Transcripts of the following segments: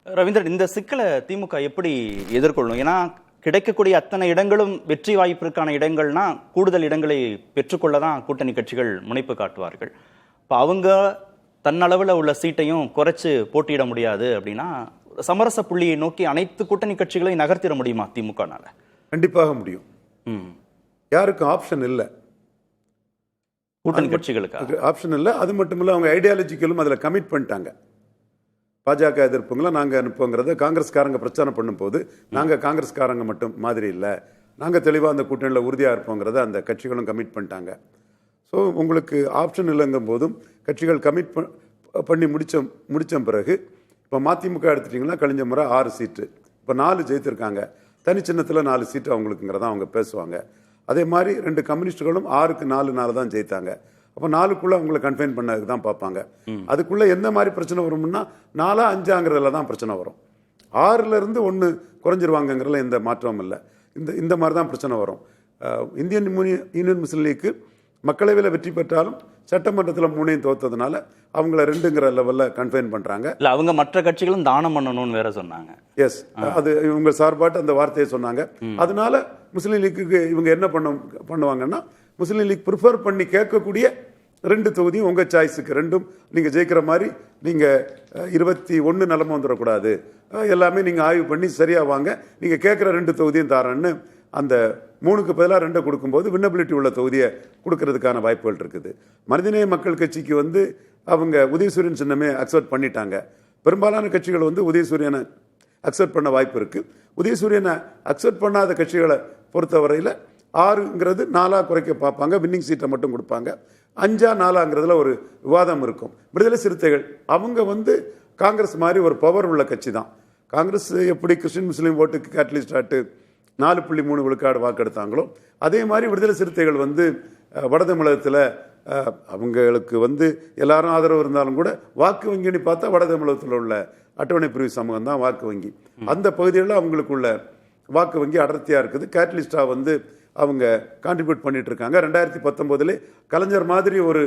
ரவீந்திரன், இந்த சிக்கலை திமுக எப்படி எதிர்கொள்ளும்? ஏன்னா கிடைக்கக்கூடிய அத்தனை இடங்களும் வெற்றி வாய்ப்பிற்கான இடங்கள்னா கூடுதல் இடங்களை பெற்றுக்கொள்ள தான் கூட்டணி கட்சிகள் முனைப்பு காட்டுவார்கள். இப்போ அவங்க தன்னளவில் உள்ள சீட்டையும் குறைச்சு போட்டியிட முடியாது அப்படின்னா சமரச புள்ளியை நோக்கி அனைத்து கூட்டணி கட்சிகளையும் நகர்த்திட முடியுமா திமுகனால? கண்டிப்பாக முடியும். யாருக்கும் ஆப்ஷன் இல்லை, கூட்டணி கட்சிகளுக்கு ஆப்ஷன் இல்லை. அது மட்டும் இல்லை, அவங்க ஐடியாலஜிக்கலும் அதில் கமிட் பண்ணிட்டாங்க. பாஜக எதிர்ப்புங்களை நாங்கள் அனுப்புங்கிறத காங்கிரஸ்காரங்க பிரச்சனை பண்ணும்போது நாங்கள் காங்கிரஸ்காரங்க மட்டும் மாதிரி இல்லை, நாங்கள் தெளிவாக அந்த கூட்டணியில் உறுதியாக இருப்போங்கிறத அந்த கட்சிகளும் கமிட் பண்ணிட்டாங்க. ஸோ உங்களுக்கு ஆப்ஷன் இல்லைங்கும் போதும் கட்சிகள் கமிட் பண்ணி முடித்த பிறகு இப்போ மதிமுக எடுத்துட்டிங்கன்னா கழிஞ்ச முறை 6 சீட்டு, இப்போ 4 ஜெயித்திருக்காங்க. தனி சின்னத்தில் 4 சீட்டு அவங்களுக்குங்கிறத அவங்க பேசுவாங்க. அதே மாதிரி 2 கம்யூனிஸ்டுகளும் 6க்கு 4 தான் ஜெயித்தாங்க. அப்போ 4க்குள்ள அவங்கள கன்ஃபைன் பண்ணதுக்கு தான் பார்ப்பாங்க. அதுக்குள்ள எந்த மாதிரி பிரச்சனை வரும்னா 4 5ங்கிறதுல தான் பிரச்சனை வரும். 6லேருந்து 1 குறைஞ்சிருவாங்கங்கிறதுல எந்த மாற்றமும் இல்லை. இந்த மாதிரி தான் பிரச்சனை வரும். இந்தியன் யூனியன் முஸ்லீம் லீக்கு மக்களவையில் வெற்றி பெற்றாலும் சட்டமன்றத்தில் 3ஐயும் தோத்ததுனால அவங்கள 2ங்கிற லெவலில் கன்ஃபைன் பண்ணுறாங்க. இல்லை, அவங்க மற்ற கட்சிகளும் தானம் பண்ணணும்னு வேற சொன்னாங்க. எஸ், அது இவங்க சார்பாட்டு அந்த வார்த்தையை சொன்னாங்க. அதனால முஸ்லீம் லீக்குக்கு இவங்க என்ன பண்ணுவாங்கன்னா முஸ்லீம் லீக் ப்ரிஃபர் பண்ணி கேட்கக்கூடிய 2 தொகுதியும் உங்கள் சாய்ஸுக்கு, 2ம் நீங்கள் ஜெயிக்கிற மாதிரி நீங்கள் 21 நிலமை வந்துடக்கூடாது, எல்லாமே நீங்கள் ஆய்வு பண்ணி சரியாக வாங்க, நீங்கள் கேட்குற 2 தொகுதியும் தாரன்னு அந்த 3க்கு பதிலாக 2 கொடுக்கும்போது வின்னபிலிட்டி உள்ள தொகுதியை கொடுக்கறதுக்கான வாய்ப்புகள் இருக்குது. மனிதநேய மக்கள் கட்சிக்கு அவங்க உதயசூரியன் சின்னமே அக்செப்ட் பண்ணிட்டாங்க. பெரும்பாலான கட்சிகள் உதயசூரியனை அக்செப்ட் பண்ண வாய்ப்பு இருக்குது. உதயசூரியனை அக்செப்ட் பண்ணாத கட்சிகளை பொறுத்தவரையில் 6ங்கிறது 4 குறைக்க பார்ப்பாங்க, வின்னிங் சீட்டை மட்டும் கொடுப்பாங்க. 5 4ங்கிறதுல ஒரு விவாதம் இருக்கும். விடுதலை சிறுத்தைகள் அவங்க காங்கிரஸ் மாதிரி ஒரு பவர் உள்ள கட்சி தான். காங்கிரஸ் எப்படி கிறிஸ்டின் முஸ்லீம் ஓட்டுக்கு கேட்டலிஸ்ட் ஆட்டு 4.3 விழுக்காடு வாக்கெடுத்தாங்களோ அதே மாதிரி விடுதலை சிறுத்தைகள் வட தமிழகத்தில் அவங்களுக்கு எல்லாரும் ஆதரவு இருந்தாலும் கூட வாக்கு வங்கின்னு பார்த்தா வட தமிழகத்தில் உள்ள அட்டவணை பிரிவு சமூகம் தான் வாக்கு வங்கி. அந்த பகுதிகளில் அவங்களுக்குள்ள வாக்கு வங்கி அடர்த்தியாக இருக்குது. கேட்டலிஸ்டாக அவங்க கான்ட்ரிபியூட் பண்ணிட்டு இருக்காங்க. 2019 கலைஞர் மாதிரி ஒரு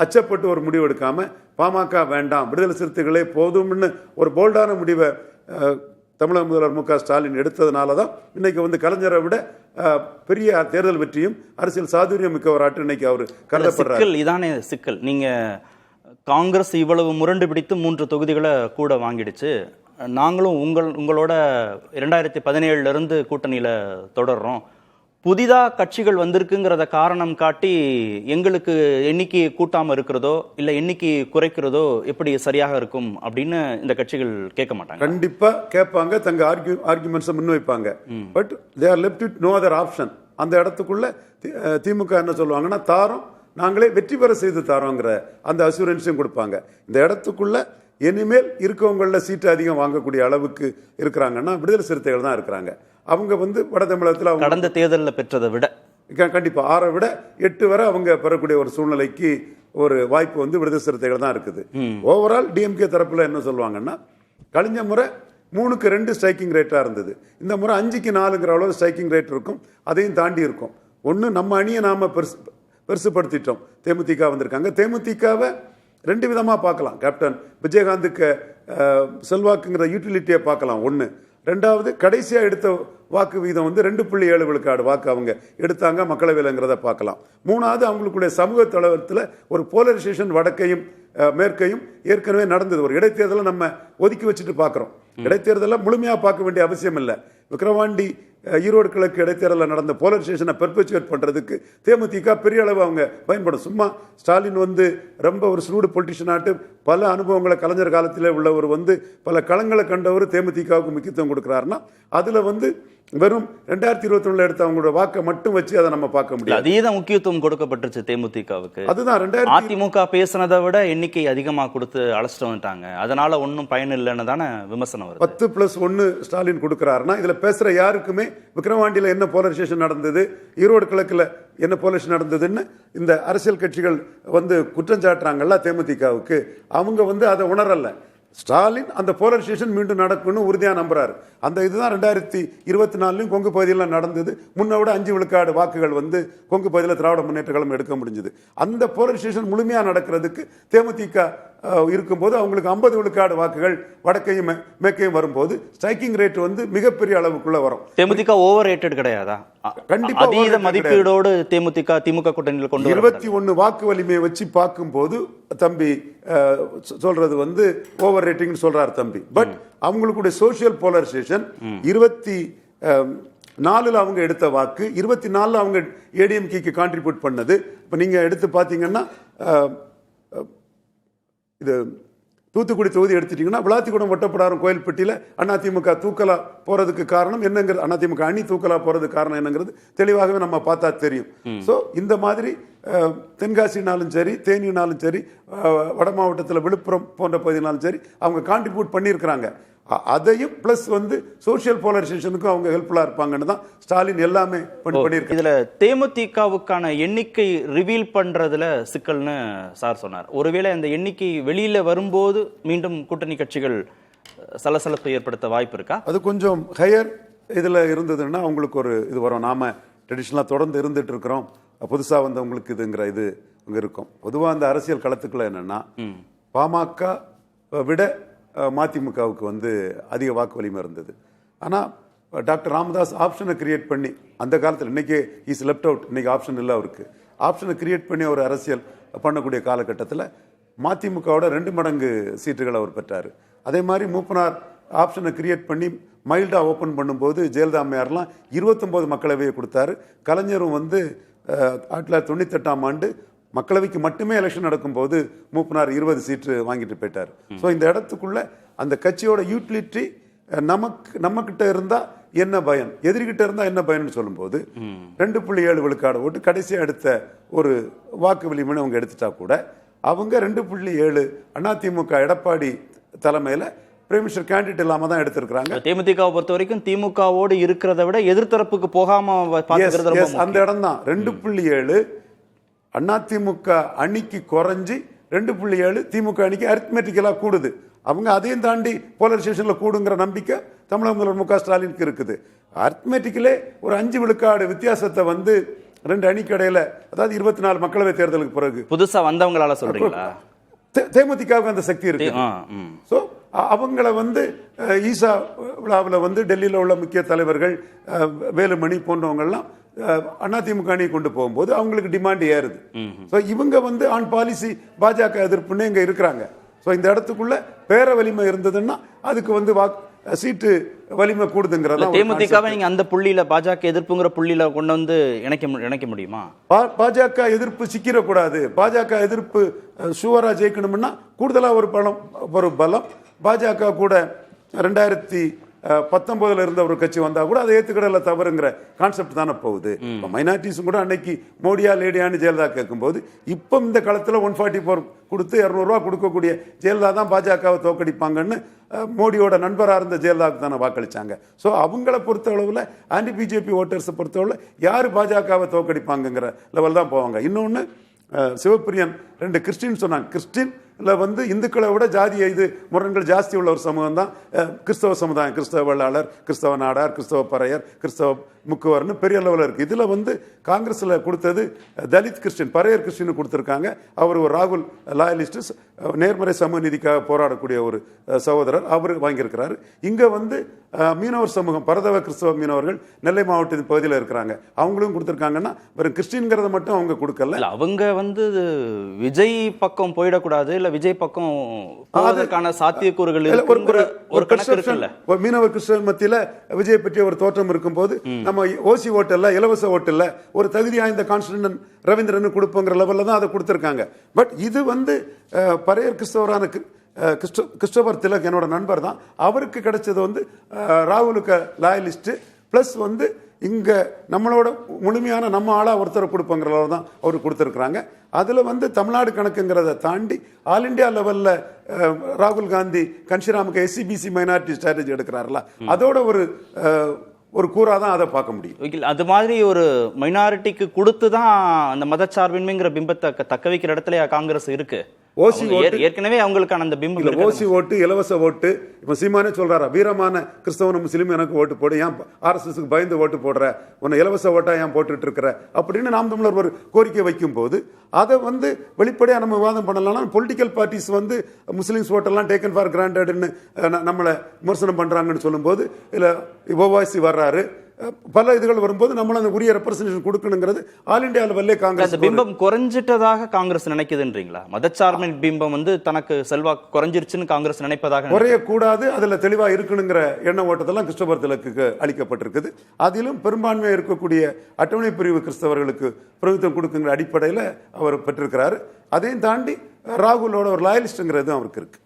அச்சப்பட்டு ஒரு முடிவு எடுக்காம பாமக வேண்டாம், விடுதலை சிறுத்தைகளே போதும்னு ஒரு போல்டான முடிவை தமிழக முதல்வர் மு க ஸ்டாலின் எடுத்ததுனால தான் இன்னைக்கு கலைஞரை விட பெரிய தேர்தல் வெற்றியும் அரசியல் சாதுரியம் மிக்கவராட்டு இன்னைக்கு அவர் கருதப்படுறாரு. இதானே சிக்கல். நீங்க காங்கிரஸ் இவ்வளவு முரண்டு பிடித்து 3 தொகுதிகளை கூட வாங்கிடுச்சு, நாங்களும் உங்களோட 2017 கூட்டணியில தொடர்றோம், புதிதா கட்சிகள் வந்திருக்குங்கிறத காரணம் காட்டி எங்களுக்கு எண்ணிக்கை கூட்டாம இருக்கிறதோ இல்ல எண்ணிக்கை குறைக்கிறதோ எப்படி சரியாக இருக்கும் அப்படின்னு இந்த கட்சிகள் கேட்க மாட்டாங்க. கண்டிப்பா கேட்பாங்க, தங்க ஆர்குமெண்ட்ஸை முன்வைப்பாங்க. But they are left with no other option. அந்த இடத்துக்குள்ள திமுக என்ன சொல்லுவாங்கன்னா தாரோம், நாங்களே வெற்றி பெற செய்து தாரோங்கிற அந்த அசூரன்ஸையும் கொடுப்பாங்க. இந்த இடத்துக்குள்ள இனிமேல் இருக்கவங்கள சீட்டு அதிகம் வாங்கக்கூடிய அளவுக்கு இருக்கிறாங்கன்னா விடுதலை சிறுத்தைகள் தான் இருக்கிறாங்க. அவங்க வட தமிழகத்தில் கடந்த தேர்தலில் பெற்றதை விட கண்டிப்பா 6 விட 8 வரை அவங்க பெறக்கூடிய ஒரு சூழ்நிலைக்கு ஒரு வாய்ப்பு விடுதலை சிறுத்தைகள் தான் இருக்குது. ஓவரால் டிஎம்கே தரப்புல என்ன சொல்லுவாங்கன்னா கழிஞ்ச முறை 3க்கு 2 ஸ்ட்ரைக்கிங் ரேட்டா இருந்தது, இந்த முறை 5க்கு 4ங்கிற அளவு ஸ்ட்ரைக்கிங் ரேட் இருக்கும். அதையும் தாண்டி இருக்கும். ஒன்று நம்ம அணியை நாம பெருசுபடுத்திட்டோம். தேமுதிக வந்திருக்காங்க. தேமுதிகவை 2 விதமாக பார்க்கலாம். கேப்டன் விஜயகாந்துக்கு செல்வாக்குங்கிற யூட்டிலிட்டியை பார்க்கலாம். 1. 2வது கடைசியாக எடுத்த வாக்கு வீதம் 2.7 விழுக்காடு வாக்கு அவங்க எடுத்தாங்க மக்களவையிலங்கிறத பார்க்கலாம். 3வது அவங்களுடைய சமூக தளத்தில் ஒரு போலரைசேஷன் வடக்கையும் மேற்கையும் ஏற்கனவே நடந்தது. ஒரு இடைத்தேர்தலை நம்ம ஒதுக்கி வச்சுட்டு பார்க்குறோம். இடைத்தேர்தலை முழுமையாக பார்க்க வேண்டிய அவசியம் இல்லை. விக்கிரவாண்டி ஈரோடு கிழக்கு இடைத்தேர்தலில் நடந்த போலரைசேஷனை பெர்பச்சுவேட் பண்ணுறதுக்கு தேமுதிக பெரிய அளவு அவங்க பயன்படும். சும்மா ஸ்டாலின் ரொம்ப ஒரு ஸ்ரூடு பொலிட்டிஷியன் ஆட்டு பல அனுபவங்களை கலைஞர் காலத்தில் உள்ளவர் பல களங்களை கண்டவர் தேமுதிகவுக்கு முக்கியத்துவம் கொடுக்குறாருன்னா அதில் வெறும் 2021 எடுத்த அவங்களோட வாக்கை மட்டும் வச்சு அதை நம்ம பார்க்க முடியாது. அதேதான் முக்கியத்துவம் கொடுக்கப்பட்டுருச்சு தேமுதிகவுக்கு. அதுதான் அதிமுக பேசினதை விட எண்ணிக்கை அதிகமாக கொடுத்து அழைச்சிட்டு வந்துட்டாங்க, அதனால ஒன்றும் பயன் இல்லைன்னு தானே விமர்சனம் வருது. 10+1 ஸ்டாலின் கொடுக்குறாருன்னா இதுல பேசுற யாருக்குமே விக்கிரவாண்டியில என்ன போலரைசேஷன் நடந்தது, ஈரோடு கிழக்குல என்ன போலரைசேஷன் நடந்ததுன்னு இந்த அரசியல் கட்சிகள் குற்றம் சாட்டுறாங்கல்ல தேமுதிகவுக்கு, அவங்க அதை உணரல. ஸ்டாலின் அந்த போலரைசேஷன் மீண்டும் நடக்கும்னு உறுதியாக நம்புறாரு. அந்த இதுதான் 2024 கொங்கு பகுதியில் நடந்தது. முன்ன விட 5 விழுக்காடு வாக்குகள் கொங்கு பகுதியில் திராவிட முன்னேற்ற கழகம் எடுக்க முடிஞ்சது. அந்த போலரைசேஷன் முழுமையாக நடக்கிறதுக்கு தேமுதிக இருக்கும்போது அவங்களுக்கு 50 விழுக்காடு வாக்குகள் வடக்கையும் மேற்கையும் வரும்போது ஸ்ட்ரைக்கிங் ரேட் வந்து மிகப்பெரிய அளவுக்குள்ள வரும். தேமுதிக ஓவர் ரேட்டட் கிடையாதா? கண்டிப்பா அதீத மதிப்பீடோடு திமுக கூட்டணியில் கொண்டு 21 வாக்கு வலிமையை வச்சு பார்க்கும்போது தம்பி சொல்றது வந்து ஓவர் ரேட்டிங் சொல்றாரு தம்பி. பட் அவங்களுடைய சோசியல் போலரைசேஷன் 24 அவங்க எடுத்த வாக்கு 24 அவங்க ஏடிஎம்கேக்கு கான்ட்ரிபியூட் பண்ணது. இப்ப நீங்க எடுத்து பாத்தீங்கன்னா இது தூத்துக்குடி தொகுதி எடுத்துட்டீங்கன்னா விளாத்திக்குளம் ஒட்டப்படாரம் கோயில்பட்டியில அதிமுக தூக்கலா போறதுக்கு காரணம் என்னங்கிறது, அதிமுக அணி தூக்கலா போறதுக்கு காரணம் என்னங்கிறது தெளிவாகவே நம்ம பார்த்தா தெரியும். ஸோ இந்த மாதிரி தென்காசினாலும் சரி, தேனினாலும் சரி, வட மாவட்டத்தில் விழுப்புரம் போன்ற பகுதினாலும் சரி அவங்க கான்ட்ரிபியூட் பண்ணியிருக்கிறாங்க. அதையும் பிளஸ் வந்து சோசியல் போலரைசேஷனுக்கும் அவங்க ஹெல்ப்ஃபுல்லா இருப்பாங்கன்னு தான் ஸ்டாலின் எல்லாமே பண்ணியிருக்காங்க. இதுல தேமுதிகவுக்கான எண்ணிக்கை ரிவீல் பண்றதுல சிக்கல்னு சார் சொன்னார். ஒருவேளை அந்த எண்ணிக்கை வெளியில வரும்போது மீண்டும் கூட்டணி கட்சிகள் சலசலப்பு ஏற்படுத்த வாய்ப்பு இருக்கா? அது கொஞ்சம் ஹையர் இதுல இருந்ததுன்னா அவங்களுக்கு ஒரு இது வரும். நாம ட்ரெடிஷனலா தொடர்ந்து இருந்துட்டு இருக்கிறோம், புதுசா வந்தவங்களுக்கு இதுங்கிற இது அங்க இருக்கும். பொதுவா அந்த அரசியல் களத்துக்குள்ள என்னன்னா பாமக விட மதிமுகவுக்கு வந்து அதிக வாக்கு வலிமை இருந்தது. ஆனால் டாக்டர் ராமதாஸ் ஆப்ஷனை கிரியேட் பண்ணி அந்த காலத்தில், இன்னைக்கு இஸ் லெஃப்ட் அவுட், இன்னைக்கு ஆப்ஷன் இல்லை அவருக்கு, ஆப்ஷனை கிரியேட் பண்ணி ஒரு அரசியல் பண்ணக்கூடிய காலகட்டத்தில் மதிமுகவோட 2 மடங்கு சீட்டுகள் அவர் பெற்றார். அதே மாதிரி மூப்பனார் ஆப்ஷனை கிரியேட் பண்ணி மைல்டாக ஓப்பன் பண்ணும்போது ஜெயலலிதா அம்மையார்லாம் 29 மக்களவையை கொடுத்தாரு. கலைஞரும் வந்து 1998ஆம் ஆண்டு மக்களவைக்கு மட்டுமே எலெக்ஷன் நடக்கும்போது மூப்பனார் 20 சீட்டு வாங்கிட்டு போயிட்டார். ஸோ இந்த இடத்துக்குள்ள அந்த கட்சியோட யூட்டிலிட்டி நம்ம கிட்ட இருந்தா என்ன பயன், எதிர்கிட்ட இருந்தா என்ன பயன்னு சொல்லும்போது 2.7 விழுக்காடு ஓட்டு கடைசியாக எடுத்த ஒரு வாக்கு வலிமைன்னு அவங்க எடுத்துட்டா கூட அவங்க 2.7 அதிமுக எடப்பாடி தலைமையில பிரைமினிஸ்டர் கேண்டிடேட் இல்லாம தான் எடுத்திருக்காங்க. தேமுதிகவை பொறுத்த வரைக்கும் திமுகவோடு இருக்கிறத விட எதிர்த்தரப்புக்கு போகாம அந்த இடம் தான் 2.7 அதிமுக அணிக்கு குறைஞ்சி 2.7 திமுக அணிக்கு அரித்மெட்டிக்கலா கூடுது. அவங்க அதையும் தாண்டி போலரைசேஷன்ல கூடுங்கிற நம்பிக்கை தமிழக முதல்வர் மு க ஸ்டாலினுக்கு இருக்குது. அரித்மெட்டிக்கலே ஒரு 5 விழுக்காடு வித்தியாசத்தை வந்து 2 அணிக்கு இடையில, அதாவது 24 மக்களவை தேர்தலுக்கு பிறகு புதுசா வந்தவங்களால சொல்றீங்களா? தேமுதிகவுக்கு அந்த சக்தி இருக்கு. ஸோ அவங்கள வந்து ஈசா விழாவில் வந்து டெல்லியில் உள்ள முக்கிய தலைவர்கள் வேலுமணி போன்றவங்கெல்லாம் அதிமுக அணியை கொண்டு போகும்போது அவங்களுக்கு டிமாண்ட் ஏறுது. ஸோ இவங்க வந்து ஆன் பாலிசி பாஜக எதிர்ப்புன்னு இங்க இருக்கிறாங்க. ஸோ இந்த இடத்துக்குள்ள பேர வலிமை இருந்ததுன்னா அதுக்கு வந்து சீட்டு வலிமை கூடுதுங்கிறத தேமுதிகவை நீங்க அந்த புள்ளியில பாஜக எதிர்ப்புங்கிற புள்ளியில கொண்டு வந்து இணைக்க முடியுமா? பாஜக எதிர்ப்பு சிக்கிடக்கூடாது. பாஜக எதிர்ப்பு ஷுவரா ஜெயிக்கணும்னா கூடுதலா ஒரு பலம் பாஜக கூட 2019 இருந்த ஒரு கட்சி வந்தா கூட அதை ஏத்துக்கிடல தவறுங்கிற கான்செப்ட் தானே போகுது. மைனாரிட்டிஸும் கூட அன்னைக்கு மோடியா லேடியான்னு ஜெயலலிதா கேட்கும்போது இப்போ இந்த காலத்தில் 144 கொடுத்து 200 ரூபா கொடுக்கக்கூடிய ஜெயலலிதா தான் பாஜகவை தோக்கடிப்பாங்கன்னு மோடியோட நண்பராக இருந்த ஜெயலலிதாவுக்கு தானே வாக்களிச்சாங்க. ஸோ அவங்கள பொறுத்த அளவில் ஆன்டி பிஜேபி ஓட்டர்ஸை பொறுத்தளவில் யார் பாஜகவை தோக்கடிப்பாங்கிற லெவல் தான் போவாங்க. இன்னொன்று சிவப்பிரியன் 2 கிறிஸ்டின் சொன்னாங்க. கிறிஸ்டின்ல வந்து இந்துக்களை விட ஜாதிய இது முரண்கள் ஜாஸ்தி உள்ள ஒரு சமூகம் தான் கிறிஸ்தவ சமுதாயம். கிறிஸ்தவ வெள்ளாளர், கிறிஸ்தவ நாடார், கிறிஸ்தவ பறையர், கிறிஸ்தவ முக்குவர்னு பெரிய லெவலில் இருக்கு. இதுல வந்து காங்கிரஸ்ல கொடுத்தது தலித் கிறிஸ்டின், பறையர் கிறிஸ்டின் கொடுத்திருக்காங்க. அவர் ஒரு ராகுல் லாயலிஸ்ட், நேர்மறை சமூக நீதிக்காக போராடக்கூடிய ஒரு சகோதரர், அவர் வாங்கியிருக்கிறாரு. இங்க வந்து மீனவர் சமூகம், பரதவ கிறிஸ்தவ மீனவர்கள் நெல்லை மாவட்டத்தின் பகுதியில் இருக்கிறாங்க, அவங்களும் கொடுத்திருக்காங்கன்னா வெறும் கிறிஸ்டின்ங்கிறத மட்டும் அவங்க கொடுக்கல. அவங்க வந்து விஜய் பக்கம் போயிடக்கூடாது, இல்ல விஜய் பக்கம் போவதற்கான சாத்தியக்கூறுகள் ஒரு கணக்கு இருக்குல்ல. மீனவர் கிறிஸ்தவ மத்தியில விஜய் பற்றிய ஒரு தோற்றம் இருக்கும்போது நம்ம ஓசி ஓட்டல்ல, இலவச ஓட்டல்ல ஒரு தகுதி வாய்ந்த கான்ஸ்டன்டன் ரவீந்திரன் கொடுப்போங்கிற லெவல்ல தான் அதை கொடுத்திருக்காங்க. பட் இது வந்து பரையர் கிறிஸ்தவரான கிறிஸ்டோபர் திலக் என்னோட நண்பர் தான், அவருக்கு கிடைச்சது வந்து ராகுலுக்கு லாயலிஸ்ட் பிளஸ் வந்து இங்க நம்மளோட முழுமையான நம்ம ஆளா ஒருத்தரை கொடுப்போங்கிற தான் அவருக்கு கொடுத்துருக்குறாங்க. அதுல வந்து தமிழ்நாடு கணக்குங்கிறத தாண்டி ஆல் இண்டியா லெவல்ல ராகுல் காந்தி கன்ஷிராமுக்கு எஸ்சிபிசி மைனாரிட்டி ஸ்ட்ராட்டஜி எடுக்கிறாருல, அதோட ஒரு கூறாதான் அதை பார்க்க முடியும். அது மாதிரி ஒரு மைனாரிட்டிக்கு கொடுத்து தான் அந்த மதச்சார்பின்மைங்கிற பிம்பத்தை தக்க வைக்கிற இடத்துல காங்கிரஸ் இருக்கு. ஓசி ஓட்டு ஏற்கனவே அவங்களுக்கான அந்த பிம்பம் இல்ல, ஓசி ஓட்டு, இலவச ஓட்டு. இப்ப சீமானே சொல்றாரா, வீரமான கிறிஸ்தவனும் முஸ்லீம் எனக்கு ஓட்டு போடு, ஏன் RSSக்கு பயந்து ஓட்டு போடுற, உன்னை இலவச ஓட்டா ஏன் போட்டுட்டு இருக்கிற அப்படின்னு நாம் தமிழர் ஒரு கோரிக்கை வைக்கும் போது அதை வெளிப்படையா நம்ம விவாதம் பண்ணலாம். பொலிட்டிக்கல் பார்ட்டிஸ் முஸ்லீம்ஸ் ஓட்டெல்லாம் டேக்கன் ஃபார் கிராண்டட்னு நம்மளை விமர்சனம் பண்றாங்கன்னு சொல்லும்போது இல்ல ஓவாசி வர்றாரு, பல இதுகள் வரும்போது நம்மள அந்த உரிய ரெப்ரசன்டேஷன் கொடுக்கணுங்கிறது ஆல் இந்தியா லெவல்லே காங்கிரஸ் பிம்பம் குறைஞ்சிட்டதாக காங்கிரஸ் நினைக்குதுன்றீங்களா? மதச்சார்பின் பிம்பம் செல்வாக்கு குறைஞ்சிருச்சுன்னு காங்கிரஸ் நினைப்பதாக? குறைய கூடாது, அதுல தெளிவா இருக்கணுங்கிற எண்ண ஓட்டத்தெல்லாம் கிறிஸ்தவர் திலக்கு அளிக்கப்பட்டிருக்குது. அதிலும் பெரும்பான்மையாக இருக்கக்கூடிய அட்டவணை பிரிவு கிறிஸ்தவர்களுக்கு பிரதிநிதித்துவம் கொடுக்குங்கிற அடிப்படையில் அவர் பெற்றிருக்கிறாரு. அதையும் தாண்டி ராகுலோட ஒரு லாயலிஸ்ட்ங்கிறது அவருக்கு இருக்கு.